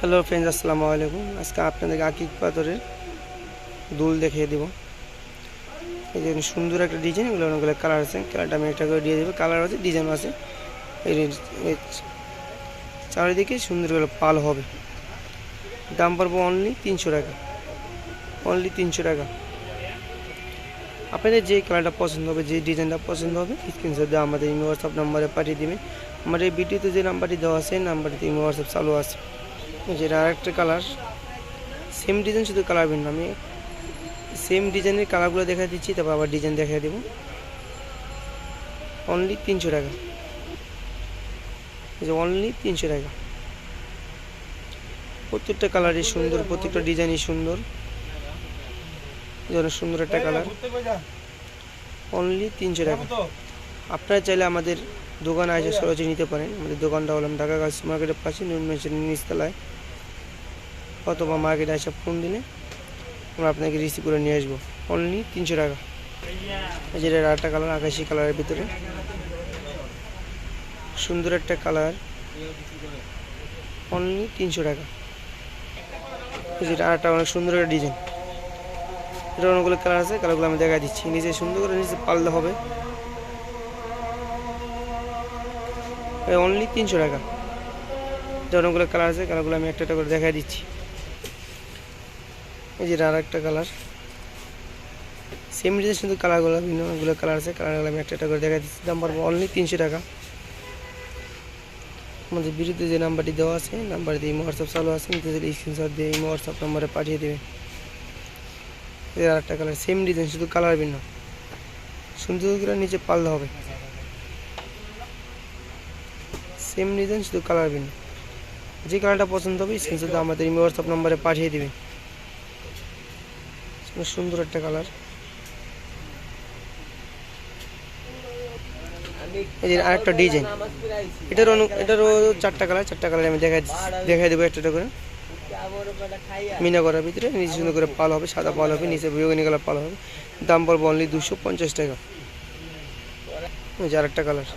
Hello friends, আসসালামু আলাইকুম। আজকে আপনাদেরকে আকিক পাথরের দুল দেখিয়ে দেবো। এই যে সুন্দর একটা ডিজাইন, এগুলো অনেকগুলো কালার আছে। কালারটা আমি একটা করে দিয়ে দেবো। কালার আছে, ডিজাইন আছে। এই চারিদিকে সুন্দর করে পাল হবে। দাম পড়বো অনলি 300 টাকা। অনলি 300 টাকা। আপনাদের যে কালারটা পছন্দ হবে, যে ডিজাইনটা পছন্দ হবে, স্ক্রিনশট দিয়ে আমাদের ইমো হোয়াটসঅ্যাপ নাম্বারে পাঠিয়ে দেবেন। আমার এই ভিডিওতে যে নাম্বারটি দেওয়া আছে, নাম্বারটিতে ইমো হোয়াটসঅ্যাপ চালু আছে। যেটা আরেকটা কালার, সেম ডিজাইন, শুধু কালার ভিন্ন। আমি সেম ডিজাইনের কালারগুলো দেখা দিচ্ছি, তারপর আবার ডিজাইন দেখা দেবো। অনলি 300 টাকা। যে অনলি 300 টাকা। প্রত্যেকটা কালারই সুন্দর, প্রত্যেকটা ডিজাইনই সুন্দর। যেন সুন্দর একটা কালার। অনলি 300 টাকা। আপনারা চাইলে আমাদের দোকানে এসে সরাসরি নিতে পারেন। আমাদের দোকানটা হলাম ঢাকা গার্লস মার্কেটের পাশে, নুন মেশিনের নিচতলায়। অথবা মার্কেটে এসে ফোন দিলে আমরা আপনাকে রিসিভ করে নিয়ে আসবো। অনলি 300 টাকা। যেটা আরেকটা কালার, আকাশি কালারের ভিতরে সুন্দর একটা কালার। অনলি 300 টাকা। যেটা আরেকটা অনেক সুন্দর একটা ডিজাইন। এটা অনেকগুলো কালার আছে, কালারগুলো আমি দেখা দিচ্ছি। নিচে সুন্দর করে নিচে পাল্লা হবে। অনলি 300 টাকা। এটা অনেকগুলো কালার আছে, কালারগুলো আমি একটা একটা করে দেখা দিচ্ছি। এই যেটা আর একটা কালার, সেম ডিজাইন, শুধু কালারগুলো ভিন্ন। অনেকগুলো কালার আছে, কালারগুলো আমি একটা একটা করে দেখা দিচ্ছি। দাম পড়বো অনলি 300 টাকা। আমাদের বিরুদ্ধে যে নাম্বারটি দেওয়া আছে, নাম্বার দিয়ে ইমো হোয়াটসঅ্যাপ চালু আছে। নিতে চাইলে স্ক্রিনশট দিয়ে ইমো হোয়াটসঅ্যাপ নাম্বারে পাঠিয়ে দেবেন। এর আরেকটা কালার, সেম ডিজাইন, শুধু কালার ভিন্ন। সুন্দর করে নিচে পাল্লা হবে। সেম ডিজাইন, শুধু কালার ভিন্ন। যে কালারটা পছন্দ হবে স্ক্রিনশট দিয়ে আমাদের ইমো হোয়াটসঅ্যাপ নাম্বারে পাঠিয়ে দেবেন। সুন্দর একটা কালার। এই যে আরেকটা ডিজাইন, এটারও চারটা কালার। চারটা কালার আমি দেখাই দেবো একটা একটা করে। মিনা করার ভিতরে নিচে সুন্দর করে পাল হবে, সাদা পাল হবে, নিচে বেগুনি কালার পাল হবে। দাম পড়বো অনলি 250 টাকা। আরেকটা কালার,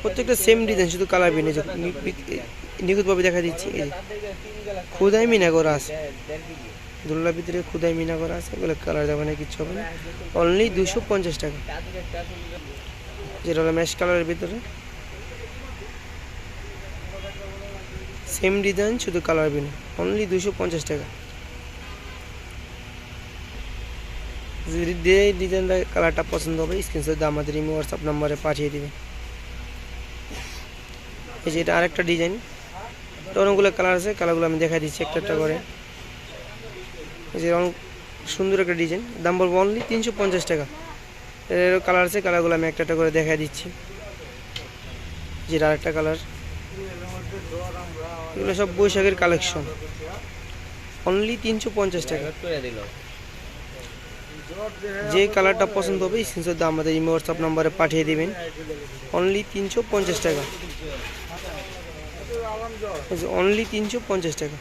প্রত্যেকটা সেম ডিজাইন, শুধু কালার ভিন্ন। নিখুঁতভাবে দেখা দিচ্ছি। এই যে খুদাই মিনা করা আছে, দুলার ভিতরে খুদাই মিনা করা আছে। এগুলো কালার যাবে না, কিচ্ছু হবে না। অনলি 250 টাকা। যেটা হলো ম্যাশ কালারের ভিতরে, সেম ডিজাইন, শুধু কালার ভিন্ন। অনলি 250 টাকা। যে ডিজাইনটা কালারটা পছন্দ হবে স্ক্রিনশট দিয়ে আমাদের ইমো হোয়াটসঅ্যাপ নাম্বারে পাঠিয়ে দেবেন। এই যে এটা আরেকটা ডিজাইন, এটা অনেকগুলো কালার আছে, কালারগুলো আমি দেখা দিচ্ছি একটা একটা করে। এই যে অনেক সুন্দর একটা ডিজাইন। দাম বলবো অনলি 350 টাকা। এরও কালার আছে, কালারগুলো আমি একটা একটা করে দেখা দিচ্ছি। যেটা আরেকটা কালার, এগুলো সব বৈশাখের কালেকশন। অনলি 350 টাকা। যে কালারটা পছন্দ হবে স্ক্রিনশট দিয়ে আমাদের ইমো হোয়াটসঅ্যাপ নাম্বারে পাঠিয়ে দেবেন। অনলি 350 টাকা। অনলি 350 টাকা।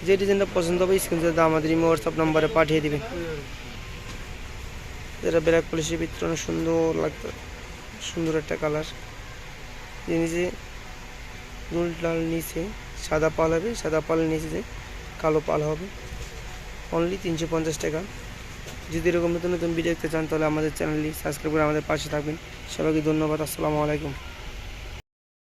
যে ডিজাইনটা পছন্দ হবে স্ক্রিনশট দিয়ে আমাদের ইমো হোয়াটসঅ্যাপ নাম্বারে পাঠিয়ে দেবেন। যেটা ব্ল্যাক পলিশের ভিতরে অনেক সুন্দর লাগবে। সুন্দর একটা কালার। যে নিচে দুল লাল, নিচে সাদা পাল হবে, সাদা পালের নিচে কালো পাল হবে। অনলি 350 টাকা। যদি এরকম নতুন নতুন ভিডিও দেখতে চান তাহলে আমাদের চ্যানেলটি সাবস্ক্রাইব করে আমাদের পাশে থাকবেন। সবাইকে ধন্যবাদ। আসসালামু আলাইকুম।